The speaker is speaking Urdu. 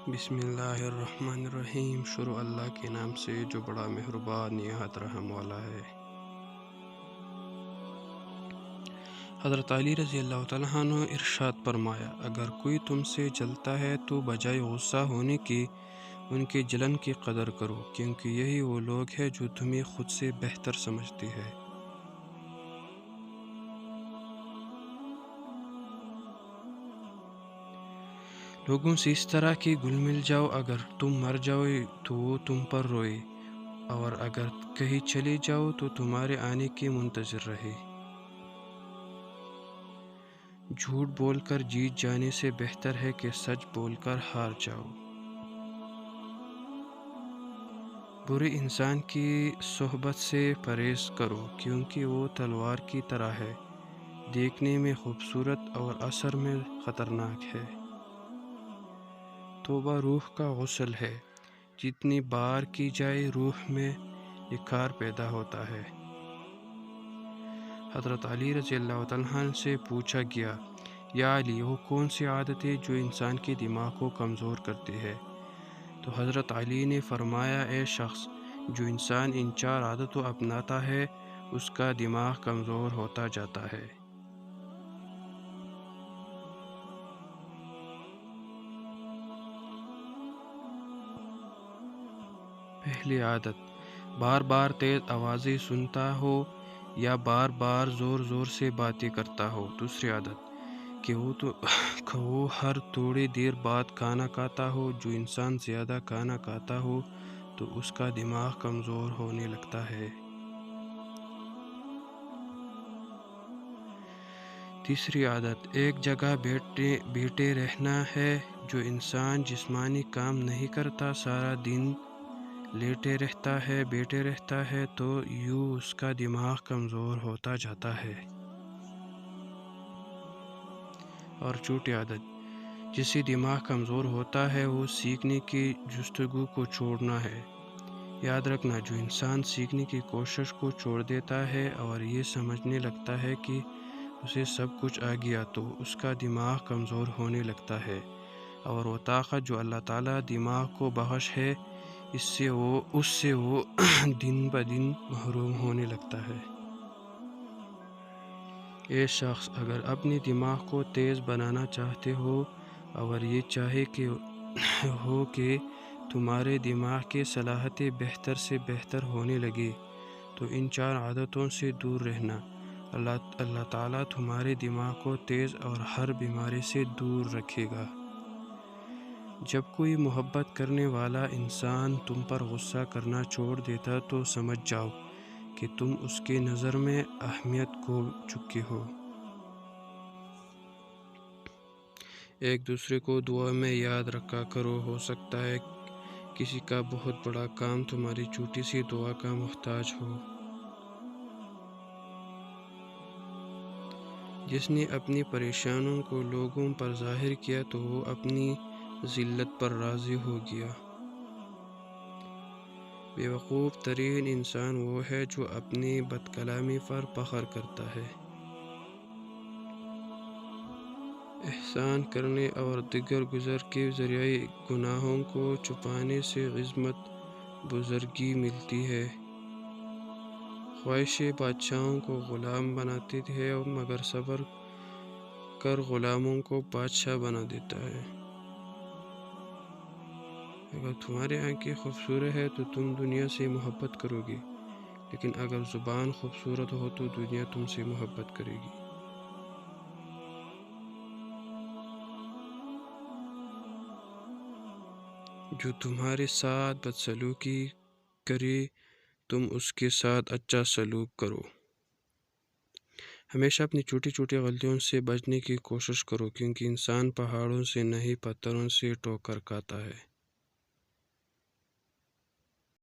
بسم اللہ الرحمن الرحیم۔ شروع اللہ کے نام سے جو بڑا مہربان نہایت رحم والا ہے۔ حضرت علی رضی اللہ تعالیٰ عنہ ارشاد فرمایا، اگر کوئی تم سے جلتا ہے تو بجائے غصہ ہونے کی ان کے جلن کی قدر کرو، کیونکہ یہی وہ لوگ ہیں جو تمہیں خود سے بہتر سمجھتی ہے۔ لوگوں سے اس طرح کی گل مل جاؤ، اگر تم مر جاؤ تو وہ تم پر روئے، اور اگر کہیں چلے جاؤ تو تمہارے آنے کی منتظر رہے۔ جھوٹ بول کر جیت جانے سے بہتر ہے کہ سچ بول کر ہار جاؤ۔ برے انسان کی صحبت سے پرہیز کرو، کیونکہ وہ تلوار کی طرح ہے، دیکھنے میں خوبصورت اور اثر میں خطرناک ہے۔ توبہ روح کا غسل ہے، جتنی بار کی جائے روح میں نکھار پیدا ہوتا ہے۔ حضرت علی رضی اللہ تعالیٰ عنہ سے پوچھا گیا، یا علی، وہ کون سی عادت ہے جو انسان کے دماغ کو کمزور کرتی ہے؟ تو حضرت علی نے فرمایا، اے شخص، جو انسان ان 4 عادتوں اپناتا ہے اس کا دماغ کمزور ہوتا جاتا ہے۔ پہلی عادت، بار بار تیز آوازیں سنتا ہو یا بار بار زور زور سے باتیں کرتا ہو۔ دوسری عادت، کہ وہ ہر تھوڑی دیر بعد کھانا کھاتا ہو۔ جو انسان زیادہ کھانا کھاتا ہو تو اس کا دماغ کمزور ہونے لگتا ہے۔ تیسری عادت، ایک جگہ بیٹھے رہنا ہے۔ جو انسان جسمانی کام نہیں کرتا، سارا دن لیٹے رہتا ہے، بیٹھے رہتا ہے، تو یوں اس کا دماغ کمزور ہوتا جاتا ہے۔ اور چوتھی عادت، جس سے دماغ کمزور ہوتا ہے وہ سیکھنے کی جستجو کو چھوڑنا ہے۔ یاد رکھنا، جو انسان سیکھنے کی کوشش کو چھوڑ دیتا ہے اور یہ سمجھنے لگتا ہے کہ اسے سب کچھ آ گیا، تو اس کا دماغ کمزور ہونے لگتا ہے، اور وہ طاقت جو اللہ تعالیٰ دماغ کو بخش ہے اس سے وہ دن بدن محروم ہونے لگتا ہے۔ اے شخص، اگر اپنے دماغ کو تیز بنانا چاہتے ہو اور یہ چاہے کہ تمہارے دماغ کی صلاحیتیں بہتر سے بہتر ہونے لگے، تو ان 4 عادتوں سے دور رہنا۔ اللہ تعالیٰ تمہارے دماغ کو تیز اور ہر بیماری سے دور رکھے گا۔ جب کوئی محبت کرنے والا انسان تم پر غصہ کرنا چھوڑ دیتا تو سمجھ جاؤ کہ تم اس کی نظر میں اہمیت کھو چکے ہو۔ ایک دوسرے کو دعا میں یاد رکھا کرو، ہو سکتا ہے کسی کا بہت بڑا کام تمہاری چھوٹی سی دعا کا محتاج ہو۔ جس نے اپنی پریشانیوں کو لوگوں پر ظاہر کیا تو وہ اپنی ذلت پر راضی ہو گیا۔ بے وقوف ترین انسان وہ ہے جو اپنی بد کلامی پر فخر کرتا ہے۔ احسان کرنے اور دیگر گزر کے ذریعے گناہوں کو چھپانے سے عظمت بزرگی ملتی ہے۔ خواہشیں بادشاہوں کو غلام بناتی ہے، مگر صبر کر غلاموں کو بادشاہ بنا دیتا ہے۔ اگر تمہاری آنکھیں خوبصورت ہے تو تم دنیا سے محبت کرو گے، لیکن اگر زبان خوبصورت ہو تو دنیا تم سے محبت کرے گی۔ جو تمہارے ساتھ بدسلوکی کرے تم اس کے ساتھ اچھا سلوک کرو۔ ہمیشہ اپنی چھوٹی چھوٹی غلطیوں سے بچنے کی کوشش کرو، کیونکہ انسان پہاڑوں سے نہیں پتھروں سے ٹھوکر کھاتا ہے۔